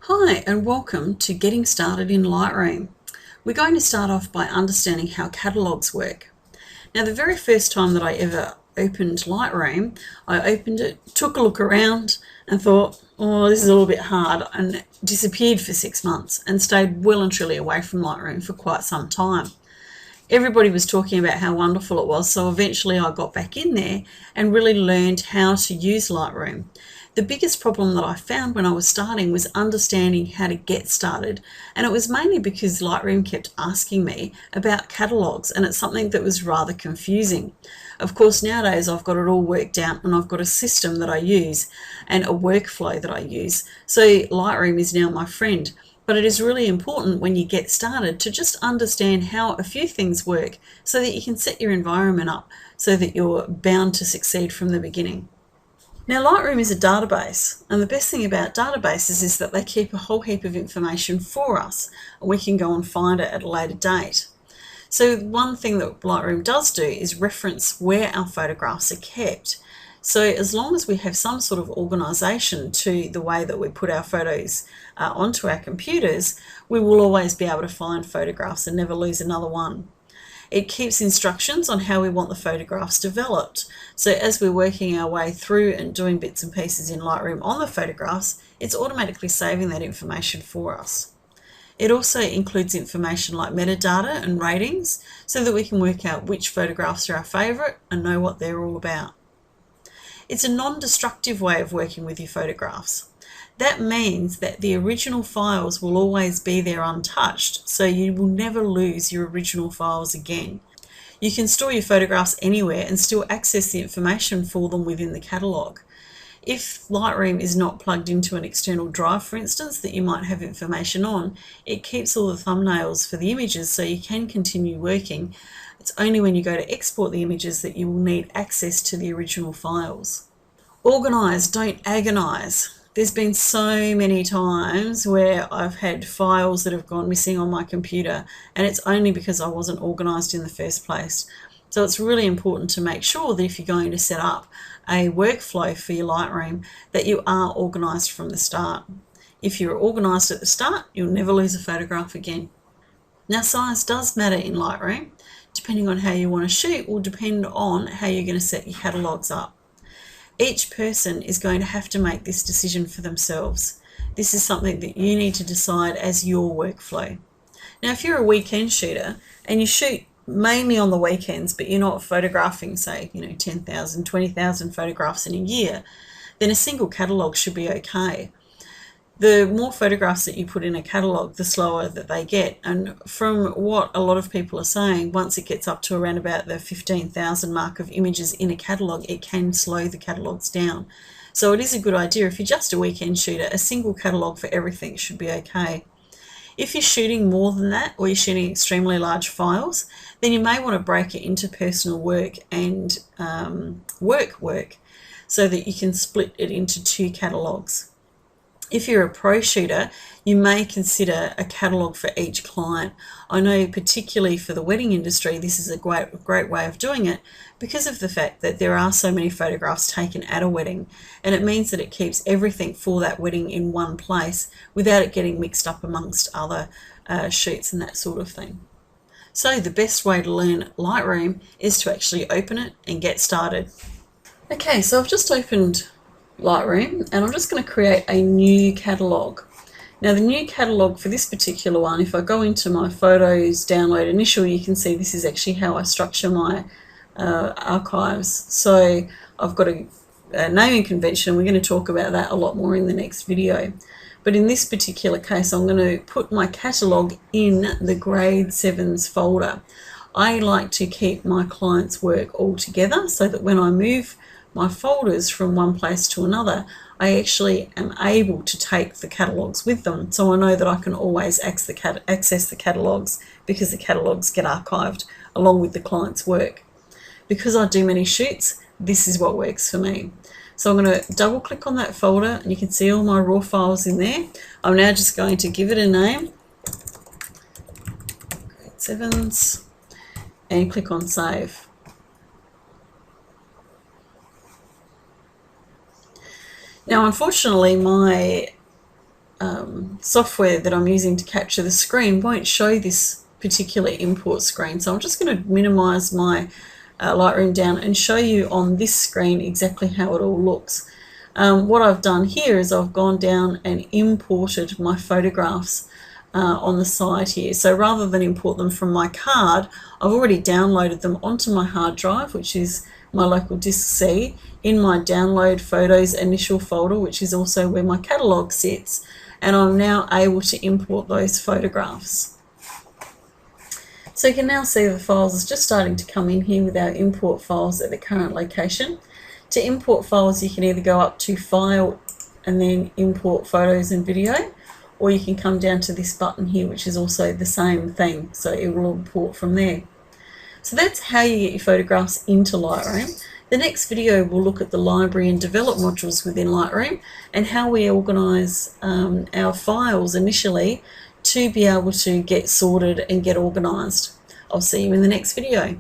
Hi and welcome to Getting Started in Lightroom. We're going to start off by understanding how catalogs work. Now, the very first time that I ever opened Lightroom, I opened it, took a look around and thought, oh, this is a little bit hard, and disappeared for 6 months and stayed well and truly away from Lightroom for quite some time. Everybody was talking about how wonderful it was, so eventually I got back in there and really learned how to use Lightroom. The biggest problem that I found when I was starting was understanding how to get started, and it was mainly because Lightroom kept asking me about catalogs, and it's something that was rather confusing. Of course, nowadays I've got it all worked out and I've got a system that I use and a workflow that I use, so Lightroom is now my friend. But it is really important when you get started to just understand how a few things work so that you can set your environment up so that you're bound to succeed from the beginning. Now, Lightroom is a database, and the best thing about databases is that they keep a whole heap of information for us, and we can go and find it at a later date. So one thing that Lightroom does do is reference where our photographs are kept. So as long as we have some sort of organisation to the way that we put our photos onto our computers, we will always be able to find photographs and never lose another one. It keeps instructions on how we want the photographs developed. So as we're working our way through and doing bits and pieces in Lightroom on the photographs, it's automatically saving that information for us. It also includes information like metadata and ratings so that we can work out which photographs are our favourite and know what they're all about. It's a non-destructive way of working with your photographs. That means that the original files will always be there untouched, so you will never lose your original files again. You can store your photographs anywhere and still access the information for them within the catalogue. If Lightroom is not plugged into an external drive, for instance, that you might have information on, it keeps all the thumbnails for the images so you can continue working. It's only when you go to export the images that you will need access to the original files. Organise, don't agonise. There's been so many times where I've had files that have gone missing on my computer, and it's only because I wasn't organised in the first place. So it's really important to make sure that if you're going to set up a workflow for your Lightroom, that you are organised from the start. If you're organised at the start, you'll never lose a photograph again. Now, size does matter in Lightroom. Depending on how you want to shoot will depend on how you're going to set your catalogues up. Each person is going to have to make this decision for themselves. This is something that you need to decide as your workflow. Now, if you're a weekend shooter and you shoot mainly on the weekends, but you're not photographing, say, 10,000, 20,000 photographs in a year, then a single catalogue should be okay. The more photographs that you put in a catalogue, the slower that they get. And from what a lot of people are saying, once it gets up to around about the 15,000 mark of images in a catalogue, it can slow the catalogues down. So it is a good idea. If you're just a weekend shooter, a single catalogue for everything should be okay. If you're shooting more than that, or you're shooting extremely large files, then you may want to break it into personal work and work, so that you can split it into two catalogues. If you're a pro shooter, you may consider a catalogue for each client. I know particularly for the wedding industry, this is a great way of doing it because of the fact that there are so many photographs taken at a wedding, and it means that it keeps everything for that wedding in one place without it getting mixed up amongst other shoots and that sort of thing. So the best way to learn Lightroom is to actually open it and get started. Okay, so I've just opened Lightroom and I'm just going to create a new catalogue. Now, the new catalogue for this particular one, if I go into my photos, download initial, you can see this is actually how I structure my archives. So I've got a naming convention. We're going to talk about that a lot more in the next video. But in this particular case, I'm going to put my catalogue in the grade 7s folder. I like to keep my clients' work all together so that when I move my folders from one place to another, I actually am able to take the catalogues with them. So I know that I can always access the catalogues because the catalogues get archived along with the client's work. Because I do many shoots, this is what works for me. So I'm going to double click on that folder and you can see all my raw files in there. I'm now just going to give it a name, grade 7s, and click on save. Now, unfortunately, my software that I'm using to capture the screen won't show this particular import screen. So I'm just going to minimize my Lightroom down and show you on this screen exactly how it all looks. What I've done here is I've gone down and imported my photographs on the side here. So rather than import them from my card, I've already downloaded them onto my hard drive, which is my local disk C, in my download photos initial folder, which is also where my catalogue sits, and I'm now able to import those photographs. So you can now see the files is just starting to come in here with our import files at the current location. To import files, you can either go up to File and then Import Photos and Video, or you can come down to this button here, which is also the same thing, so it will import from there. So that's how you get your photographs into Lightroom. The next video will look at the library and develop modules within Lightroom and how we organise our files initially to be able to get sorted and get organised. I'll see you in the next video.